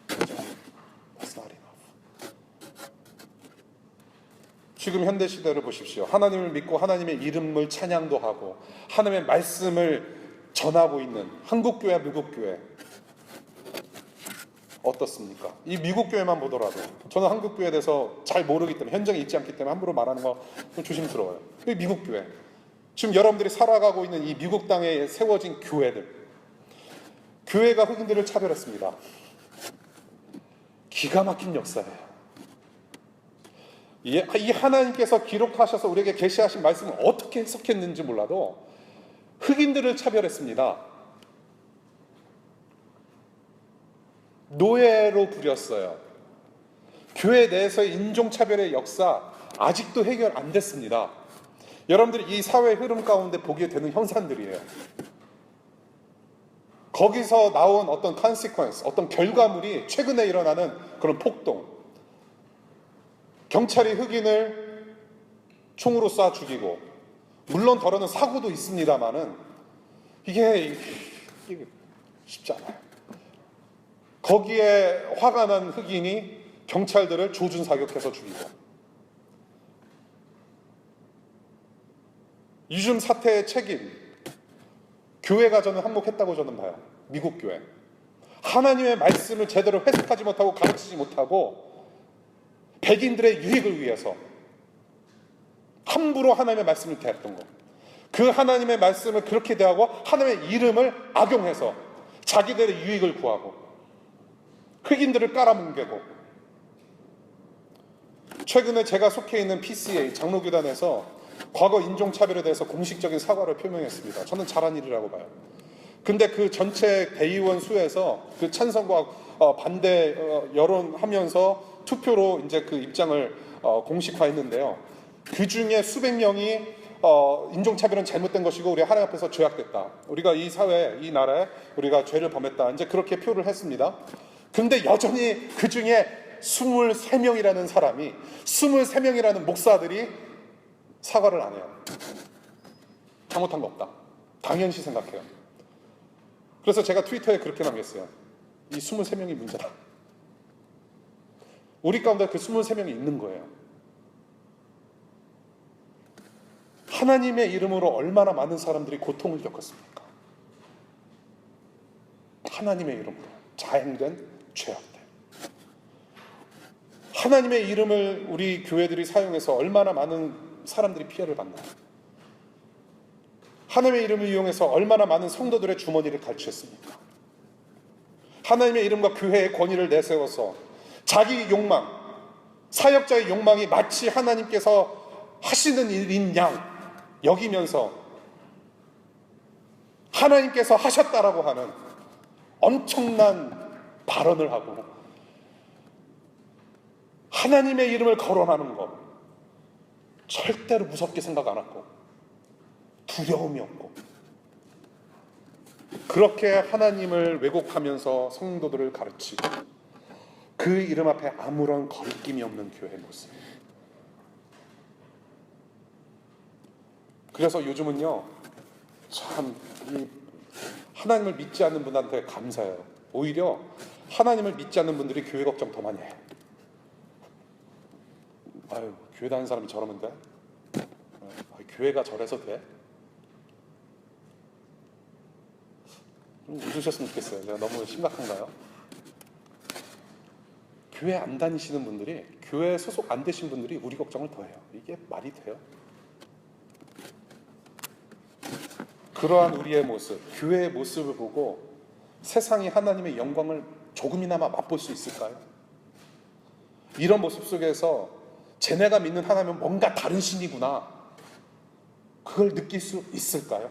That's not enough. 지금 현대 시대를 보십시오. 하나님을 믿고 하나님의 이름을 찬양도 하고 하나님의 말씀을 전하고 있는 한국교회, 미국교회 어떻습니까? 이 미국 교회만 보더라도 저는 한국 교회에 대해서 잘 모르기 때문에 현장에 있지 않기 때문에 함부로 말하는 거 좀 조심스러워요. 이 미국 교회, 지금 여러분들이 살아가고 있는 이 미국 땅에 세워진 교회들, 교회가 흑인들을 차별했습니다. 기가 막힌 역사예요. 이 하나님께서 기록하셔서 우리에게 계시하신 말씀을 어떻게 해석했는지 몰라도 흑인들을 차별했습니다. 노예로 부렸어요. 교회 내에서의 인종차별의 역사 아직도 해결 안 됐습니다. 여러분들이 이 사회 흐름 가운데 보게 되는 현상들이에요. 거기서 나온 어떤 consequence, 어떤 결과물이 최근에 일어나는 그런 폭동. 경찰이 흑인을 총으로 쏴 죽이고, 물론 더러는 사고도 있습니다만은 이게 쉽지 않아요. 거기에 화가 난 흑인이 경찰들을 조준 사격해서 죽이고, 요즘 사태의 책임, 교회가 저는 한몫했다고 저는 봐요. 미국 교회. 하나님의 말씀을 제대로 해석하지 못하고 가르치지 못하고 백인들의 유익을 위해서 함부로 하나님의 말씀을 대했던 것. 그 하나님의 말씀을 그렇게 대하고 하나님의 이름을 악용해서 자기들의 유익을 구하고 흑인들을 깔아뭉개고. 최근에 제가 속해 있는 PCA 장로교단에서 과거 인종차별에 대해서 공식적인 사과를 표명했습니다. 저는 잘한 일이라고 봐요. 근데 그 전체 대의원 수에서 그 찬성과 반대 여론하면서 투표로 이제 그 입장을 공식화했는데요. 그 중에 수백 명이 인종차별은 잘못된 것이고 우리 하나님 앞에서 죄악됐다. 우리가 이 사회, 이 나라에 우리가 죄를 범했다. 이제 그렇게 표를 했습니다. 근데 여전히 그 중에 23명이라는 사람이, 23명이라는 목사들이 사과를 안 해요. 잘못한 거 없다. 당연시 생각해요. 그래서 제가 트위터에 그렇게 남겼어요. 이 23명이 문제다. 우리 가운데 그 23명이 있는 거예요. 하나님의 이름으로 얼마나 많은 사람들이 고통을 겪었습니까? 하나님의 이름으로 자행된 죄악들. 하나님의 이름을 우리 교회들이 사용해서 얼마나 많은 사람들이 피해를 받나요? 하나님의 이름을 이용해서 얼마나 많은 성도들의 주머니를 갈취했습니까? 하나님의 이름과 교회의 권위를 내세워서 자기 욕망, 사역자의 욕망이 마치 하나님께서 하시는 일인 양 여기면서 하나님께서 하셨다라고 하는 엄청난 발언을 하고 하나님의 이름을 거론하는 것 절대로 무섭게 생각 안 하고 두려움이 없고 그렇게 하나님을 왜곡하면서 성도들을 가르치고 그 이름 앞에 아무런 거리낌이 없는 교회의 모습. 그래서 요즘은요 참 이 하나님을 믿지 않는 분한테 감사해요. 오히려 하나님을 믿지 않는 분들이 교회 걱정 더 많이 해요. 아유, 교회 다니는 사람이 저러면 돼? 교회가 저래서 돼? 좀 웃으셨으면 좋겠어요. 제가 너무 심각한가요? 교회 안 다니시는 분들이, 교회 소속 안 되신 분들이 우리 걱정을 더 해요. 이게 말이 돼요? 그러한 우리의 모습, 교회의 모습을 보고 세상이 하나님의 영광을 조금이나마 맛볼 수 있을까요? 이런 모습 속에서 쟤네가 믿는 하나님은 뭔가 다른 신이구나, 그걸 느낄 수 있을까요?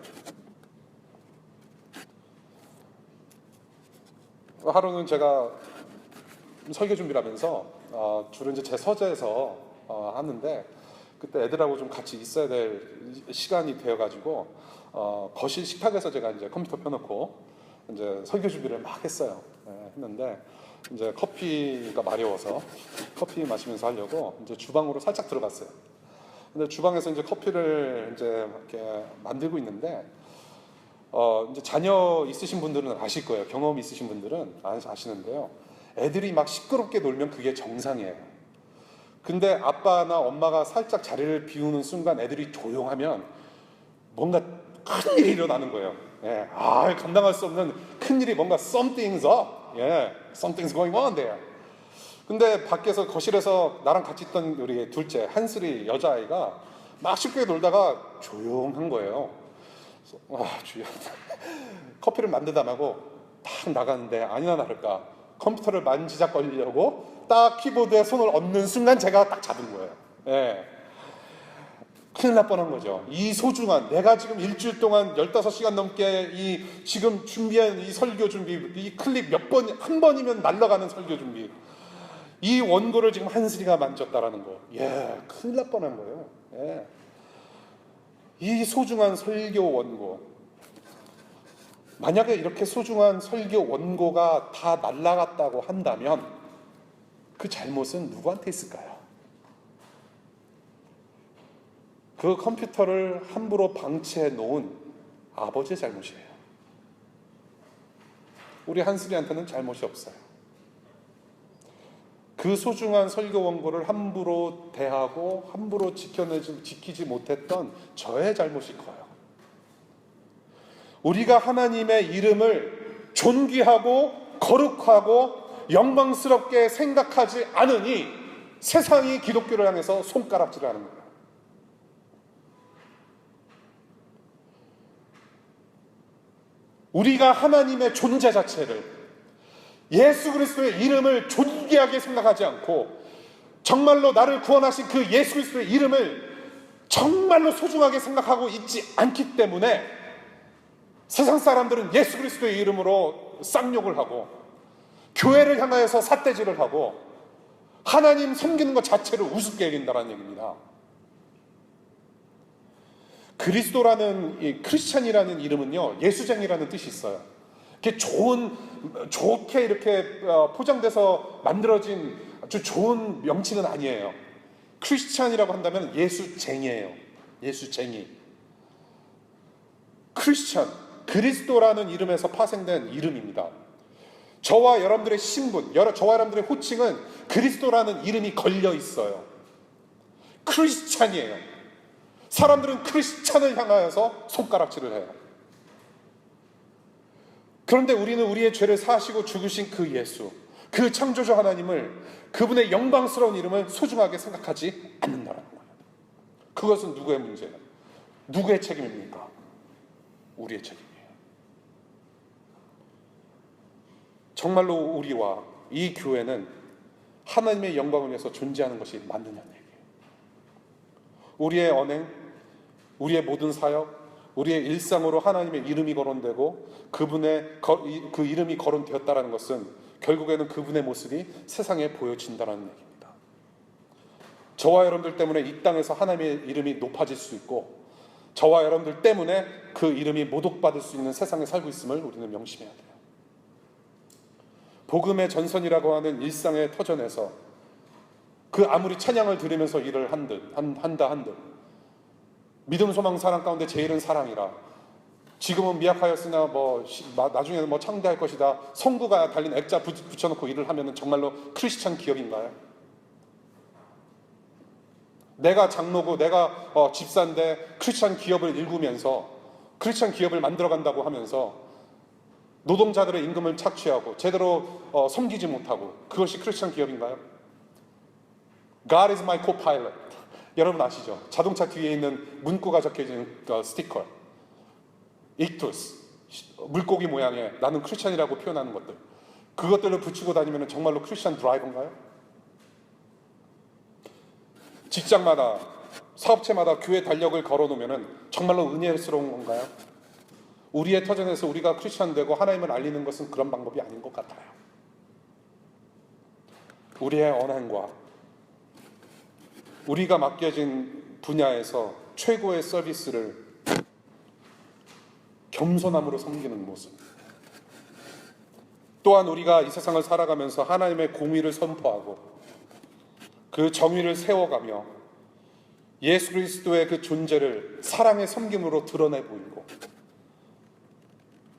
하루는 제가 설교 준비를 하면서 주로 이제 제 서재에서 하는데 그때 애들하고 좀 같이 있어야 될 시간이 되어가지고 거실 식탁에서 제가 이제 컴퓨터 펴놓고 이제 설교 준비를 막 했어요. 했는데 이제 커피가 마려워서 커피 마시면서 하려고 이제 주방으로 살짝 들어갔어요. 근데 주방에서 이제 커피를 이제 이렇게 만들고 있는데 이제 자녀 있으신 분들은 아실 거예요. 경험 있으신 분들은 아시는데요. 애들이 막 시끄럽게 놀면 그게 정상이에요. 근데 아빠나 엄마가 살짝 자리를 비우는 순간 애들이 조용하면 뭔가 큰일이 일어나는 거예요. 감당할 수 없는 큰일이 뭔가 something's up. Something's going on there. 근데 밖에서 거실에서 나랑 같이 있던 우리 둘째 한슬이 여자아이가 막 쉽게 놀다가 조용한 거예요. 그래서, 주여. 커피를 만들다 마고 딱 나갔는데 아니나 다를까 컴퓨터를 만지작거리려고 딱 키보드에 손을 얹는 순간 제가 딱 잡은 거예요. 예. 큰일 날 뻔한 거죠. 이 소중한, 내가 지금 일주일 동안 15시간 넘게 이 지금 준비한 이 설교 준비, 이 클립 한 번이면 날아가는 설교 준비, 이 원고를 지금 한슬이가 만졌다라는 거. 예, 큰일 날 뻔한 거예요. 예. 이 소중한 설교 원고. 만약에 이렇게 소중한 설교 원고가 다 날아갔다고 한다면 그 잘못은 누구한테 있을까요? 그 컴퓨터를 함부로 방치해 놓은 아버지의 잘못이에요. 우리 한슬이한테는 잘못이 없어요. 그 소중한 설교 원고를 함부로 대하고 함부로 지키지 못했던 저의 잘못이 커요. 우리가 하나님의 이름을 존귀하고 거룩하고 영광스럽게 생각하지 않으니 세상이 기독교를 향해서 손가락질을 하는 거예요. 우리가 하나님의 존재 자체를, 예수 그리스도의 이름을 존귀하게 생각하지 않고 정말로 나를 구원하신 그 예수 그리스도의 이름을 정말로 소중하게 생각하고 있지 않기 때문에 세상 사람들은 예수 그리스도의 이름으로 쌍욕을 하고 교회를 향하여서 삿대질을 하고 하나님 섬기는 것 자체를 우습게 여긴다는 얘기입니다. 그리스도라는 이 크리스찬이라는 이름은요, 예수쟁이라는 뜻이 있어요. 이렇게 좋게 이렇게 포장돼서 만들어진 아주 좋은 명칭은 아니에요. 크리스찬이라고 한다면 예수쟁이에요. 예수쟁이. 크리스찬, 그리스도라는 이름에서 파생된 이름입니다. 저와 여러분들의 신분, 저와 여러분들의 호칭은 그리스도라는 이름이 걸려 있어요. 크리스찬이에요. 사람들은 크리스찬을 향하여서 손가락질을 해요. 그런데 우리는 우리의 죄를 사하시고 죽으신 그 예수, 그 창조주 하나님을, 그분의 영광스러운 이름을 소중하게 생각하지 않는다는 거예요. 그것은 누구의 문제예요? 누구의 책임입니까? 우리의 책임이에요. 정말로 우리와 이 교회는 하나님의 영광을 위해서 존재하는 것이 맞느냐는 얘기예요. 우리의 언행, 우리의 모든 사역, 우리의 일상으로 하나님의 이름이 거론되고 그 이름이 거론되었다는 것은 결국에는 그분의 모습이 세상에 보여진다는 얘기입니다. 저와 여러분들 때문에 이 땅에서 하나님의 이름이 높아질 수 있고 저와 여러분들 때문에 그 이름이 모독받을 수 있는 세상에 살고 있음을 우리는 명심해야 돼요. 복음의 전선이라고 하는 일상의 터전에서 그 아무리 찬양을 들으면서 일을 한다 한들 믿음, 소망, 사랑 가운데 제일은 사랑이라, 지금은 미약하였으나 나중에는 창대할 것이다, 성구가 달린 액자 붙여놓고 일을 하면 정말로 크리스찬 기업인가요? 내가 장로고 내가 집사인데 크리스찬 기업을 일구면서 크리스찬 기업을 만들어간다고 하면서 노동자들의 임금을 착취하고 제대로 섬기지 못하고, 그것이 크리스찬 기업인가요? God is my co-pilot. 여러분 아시죠? 자동차 뒤에 있는 문구가 적혀진 스티커, 익투스, 물고기 모양의 나는 크리스찬이라고 표현하는 것들, 그것들을 붙이고 다니면 정말로 크리스찬 드라이버인가요? 직장마다, 사업체마다 교회 달력을 걸어놓으면 정말로 은혜스러운 건가요? 우리의 터전에서 우리가 크리스찬 되고 하나님을 알리는 것은 그런 방법이 아닌 것 같아요. 우리의 언행과 우리가 맡겨진 분야에서 최고의 서비스를 겸손함으로 섬기는 모습, 또한 우리가 이 세상을 살아가면서 하나님의 공의를 선포하고 그 정의를 세워가며 예수 그리스도의 그 존재를 사랑의 섬김으로 드러내 보이고,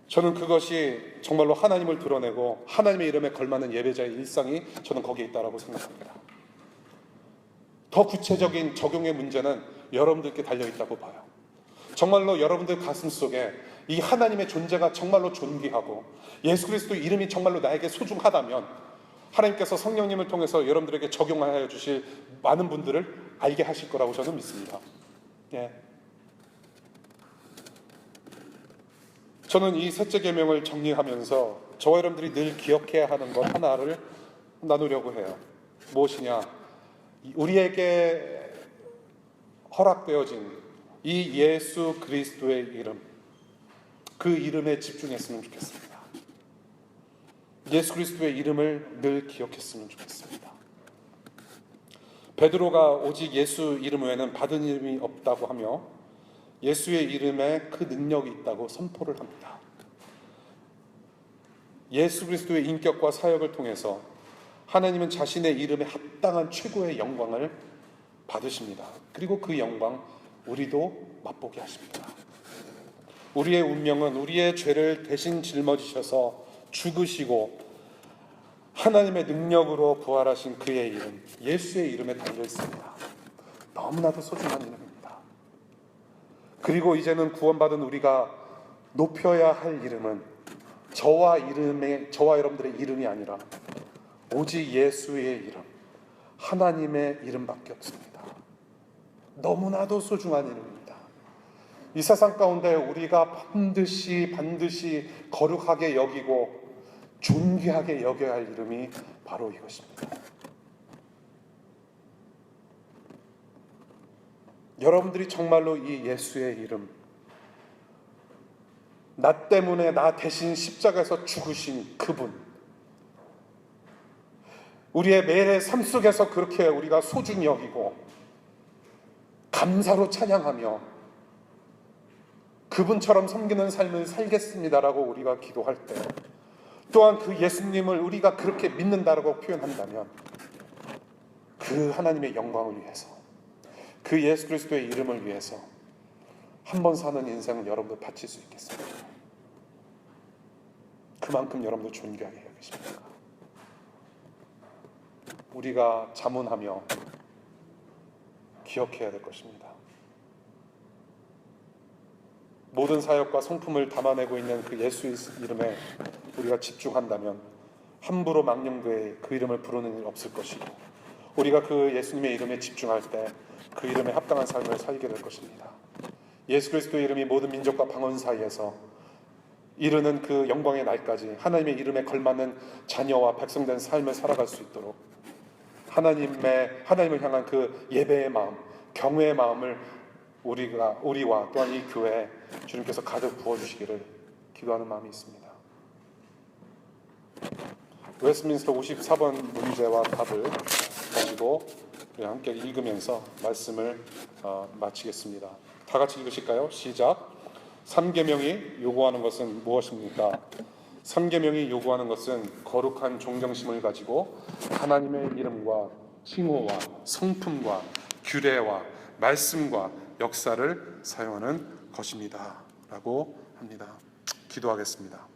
저는 그것이 정말로 하나님을 드러내고 하나님의 이름에 걸맞는 예배자의 일상이 저는 거기에 있다고 생각합니다. 더 구체적인 적용의 문제는 여러분들께 달려있다고 봐요. 정말로 여러분들 가슴 속에 이 하나님의 존재가 정말로 존귀하고 예수 그리스도 이름이 정말로 나에게 소중하다면 하나님께서 성령님을 통해서 여러분들에게 적용하여 주실 많은 분들을 알게 하실 거라고 저는 믿습니다. 예. 저는 이 셋째 계명을 정리하면서 저와 여러분들이 늘 기억해야 하는 것 하나를 나누려고 해요. 무엇이냐? 우리에게 허락되어진 이 예수 그리스도의 이름, 그 이름에 집중했으면 좋겠습니다. 예수 그리스도의 이름을 늘 기억했으면 좋겠습니다. 베드로가 오직 예수 이름 외에는 받은 이름이 없다고 하며 예수의 이름에 그 능력이 있다고 선포를 합니다. 예수 그리스도의 인격과 사역을 통해서 하나님은 자신의 이름에 합당한 최고의 영광을 받으십니다. 그리고 그 영광 우리도 맛보게 하십니다. 우리의 운명은 우리의 죄를 대신 짊어지셔서 죽으시고 하나님의 능력으로 부활하신 그의 이름, 예수의 이름에 달려 있습니다. 너무나도 소중한 이름입니다. 그리고 이제는 구원받은 우리가 높여야 할 이름은 저와 여러분들의 이름이 아니라 오직 예수의 이름, 하나님의 이름밖에 없습니다. 너무나도 소중한 이름입니다. 이 세상 가운데 우리가 반드시 거룩하게 여기고 존귀하게 여겨야 할 이름이 바로 이것입니다. 여러분들이 정말로 이 예수의 이름, 나 때문에 나 대신 십자가에서 죽으신 그분, 우리의 매일의 삶 속에서 그렇게 우리가 소중히 여기고 감사로 찬양하며 그분처럼 섬기는 삶을 살겠습니다라고 우리가 기도할 때, 또한 그 예수님을 우리가 그렇게 믿는다라고 표현한다면 그 하나님의 영광을 위해서, 그 예수 그리스도의 이름을 위해서 한 번 사는 인생을 여러분들 바칠 수 있겠습니까? 그만큼 여러분들 존귀하게 여기십니까? 우리가 자문하며 기억해야 될 것입니다. 모든 사역과 성품을 담아내고 있는 그 예수 이름에 우리가 집중한다면 함부로 망령되이 그 이름을 부르는 일 없을 것이고, 우리가 그 예수님의 이름에 집중할 때 그 이름에 합당한 삶을 살게 될 것입니다. 예수 그리스도의 이름이 모든 민족과 방언 사이에서 이르는 그 영광의 날까지 하나님의 이름에 걸맞는 자녀와 백성된 삶을 살아갈 수 있도록 하나님을 향한 그 예배의 마음, 경외의 마음을 우리와 또한 이 교회에 주님께서 가득 부어주시기를 기도하는 마음이 있습니다. 웨스트민스터 54번 문제와 답을 가지고 함께 읽으면서 말씀을 마치겠습니다. 다 같이 읽으실까요? 시작. 3계명이 요구하는 것은 무엇입니까? 3계명이 요구하는 것은 거룩한 존경심을 가지고 하나님의 이름과 칭호와 성품과 규례와 말씀과 역사를 사용하는 것입니다 라고 합니다. 기도하겠습니다.